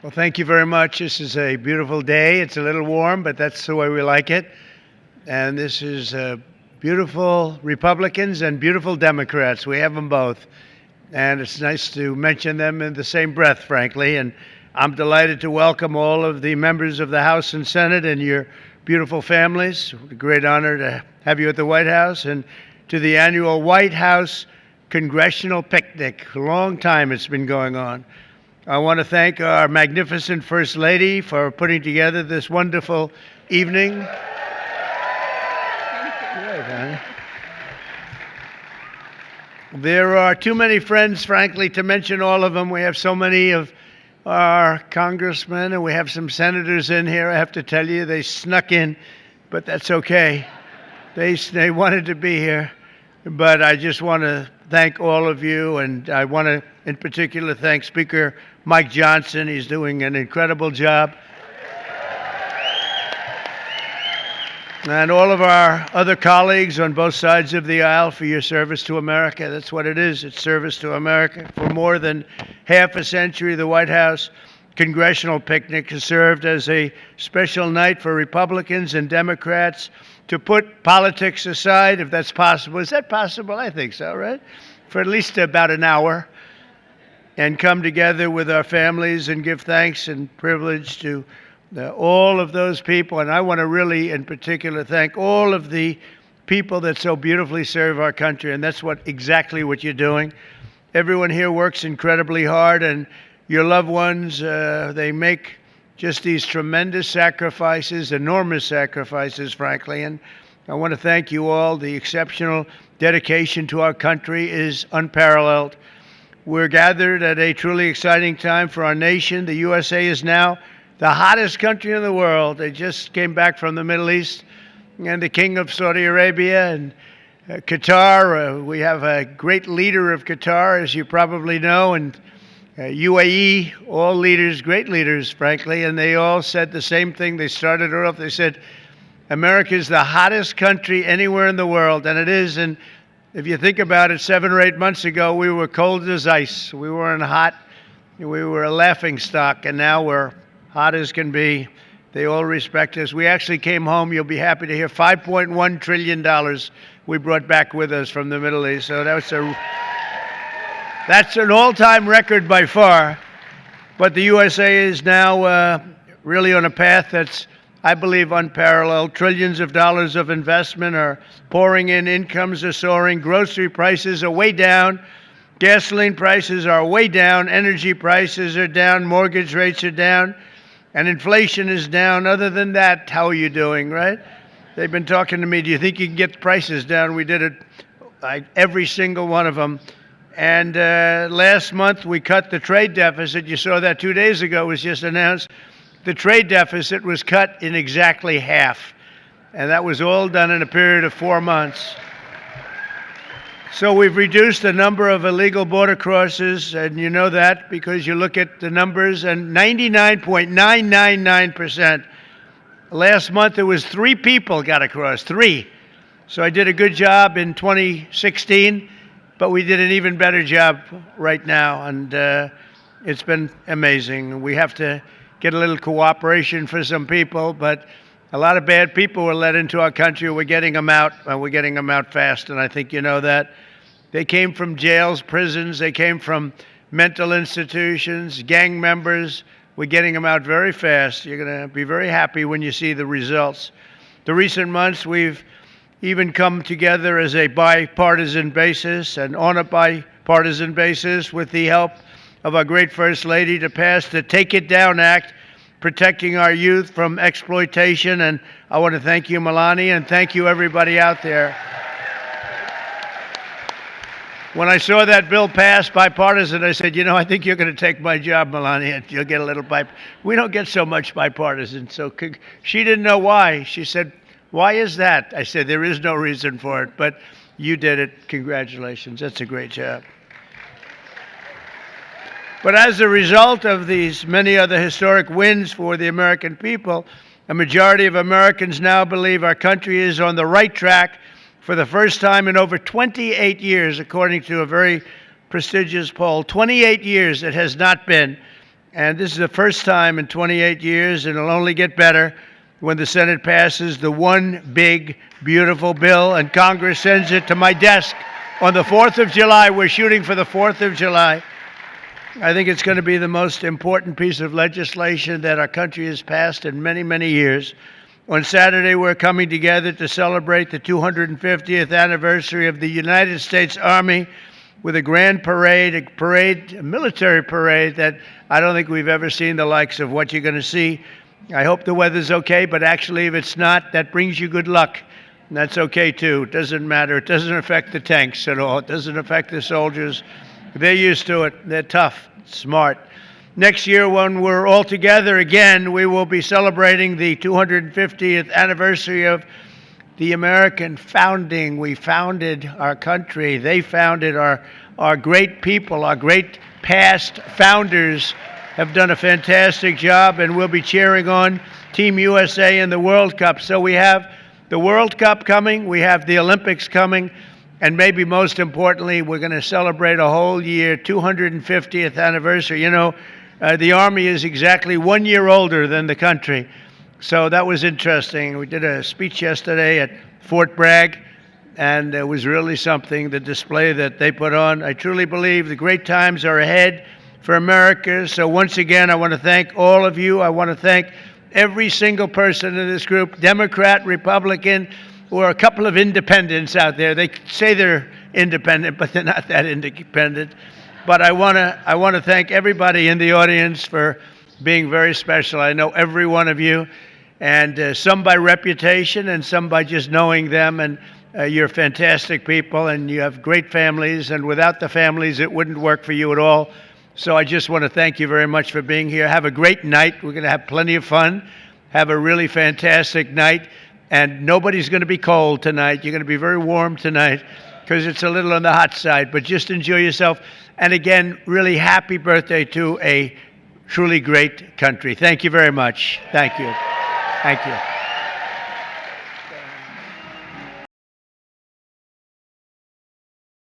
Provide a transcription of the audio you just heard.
Well, thank you very much. This is a beautiful day. It's a little warm, but that's the way we like it. And this is beautiful Republicans and beautiful Democrats. We have them both. And it's nice to mention them in the same breath, frankly. And I'm delighted to welcome all of the members of the House and Senate and your beautiful families. It's a great honor to have you at the White House and to the annual White House Congressional Picnic. A long time it's been going on. I want to thank our magnificent First Lady for putting together this wonderful evening. There are too many friends, frankly, to mention all of them. We have so many of our congressmen, and we have some senators in here. I have to tell you, they snuck in, but that's okay. They wanted to be here. But I just want to thank all of you, and I want to, in particular, thank Speaker Mike Johnson. He's doing an incredible job. And all of our other colleagues on both sides of the aisle for your service to America. That's what it is. It's service to America. For more than half a century, the White House Congressional Picnic has served as a special night for Republicans and Democrats to put politics aside, if that's possible. Is that possible? I think so, right? For at least about an hour, and come together with our families and give thanks and privilege to all of those people. And I want to really, in particular, thank all of the people that so beautifully serve our country, and that's exactly what you're doing. Everyone here works incredibly hard, and your loved ones, they make just these tremendous sacrifices, enormous sacrifices, frankly. And I want to thank you all. The exceptional dedication to our country is unparalleled. We're gathered at a truly exciting time for our nation. The USA is now the hottest country in the world. They just came back from the Middle East, and the King of Saudi Arabia and Qatar. We have a great leader of Qatar, as you probably know, and UAE, all leaders, great leaders, frankly, and they all said the same thing. They started off, they said, America is the hottest country anywhere in the world, and it is. And if you think about it, 7 or 8 months ago, we were cold as ice. We weren't hot. We were a laughing stock, and now we're hot as can be. They all respect us. We actually came home, you'll be happy to hear, $5.1 trillion we brought back with us from the Middle East. So that's an all-time record by far. But the USA is now really on a path that's, I believe, unparalleled. Trillions of dollars of investment are pouring in. Incomes are soaring. Grocery prices are way down. Gasoline prices are way down. Energy prices are down. Mortgage rates are down. And inflation is down. Other than that, how are you doing, right? They've been talking to me, do you think you can get the prices down? We did it, every single one of them. And last month, we cut the trade deficit. You saw that 2 days ago. It was just announced. The trade deficit was cut in exactly half. And that was all done in a period of 4 months. So we've reduced the number of illegal border crosses, and you know that because you look at the numbers, and 99.999%. Last month, it was 3 people got across, 3. So I did a good job in 2016. But we did an even better job right now, and it's been amazing. We have to get a little cooperation for some people, but a lot of bad people were let into our country. We're getting them out, and we're getting them out fast, and I think you know that. They came from jails, prisons. They came from mental institutions, gang members. We're getting them out very fast. You're going to be very happy when you see the results. The recent months, we've even come together as a bipartisan basis and on a bipartisan basis with the help of our great First Lady to pass the Take It Down Act, protecting our youth from exploitation. And I want to thank you, Melania, and thank you, everybody out there. When I saw that bill pass bipartisan, I said, you know, I think you're going to take my job, Melania. You'll get a little We don't get so much bipartisan. So she didn't know why. She said, why is that? I said, there is no reason for it, but you did it. Congratulations. That's a great job. But as a result of these many other historic wins for the American people, a majority of Americans now believe our country is on the right track for the first time in over 28 years, according to a very prestigious poll. 28 years it has not been And this is the first time in 28 years, and it'll only get better when the Senate passes the one big, beautiful bill and Congress sends it to my desk on the 4th of July. We're shooting for the 4th of July. I think it's going to be the most important piece of legislation that our country has passed in many, many years. On Saturday, we're coming together to celebrate the 250th anniversary of the United States Army with a grand parade, a military parade that I don't think we've ever seen the likes of what you're going to see. I hope the weather's okay, but actually if it's not, that brings you good luck. And that's okay too. It doesn't matter. It doesn't affect the tanks at all. It doesn't affect the soldiers. They're used to it. They're tough, smart. Next year, when we're all together again, we will be celebrating the 250th anniversary of the American founding. We founded our country. They founded our great people, our great past founders have done a fantastic job, and we'll be cheering on Team USA in the World Cup. So we have the World Cup coming, we have the Olympics coming, and maybe most importantly, we're going to celebrate a whole year, 250th anniversary. You know, the Army is exactly 1 year older than the country. So that was interesting. We did a speech yesterday at Fort Bragg, and it was really something, the display that they put on. I truly believe the great times are ahead for America. So once again, I want to thank all of you. I want to thank every single person in this group, Democrat, Republican, or a couple of independents out there. They say they're independent, but they're not that independent. But I want to thank everybody in the audience for being very special. I know every one of you, and some by reputation and some by just knowing them. And you're fantastic people, and you have great families. And without the families, it wouldn't work for you at all. So I just want to thank you very much for being here. Have a great night. We're going to have plenty of fun. Have a really fantastic night. And nobody's going to be cold tonight. You're going to be very warm tonight because it's a little on the hot side. But just enjoy yourself. And again, really happy birthday to a truly great country. Thank you very much. Thank you. Thank you.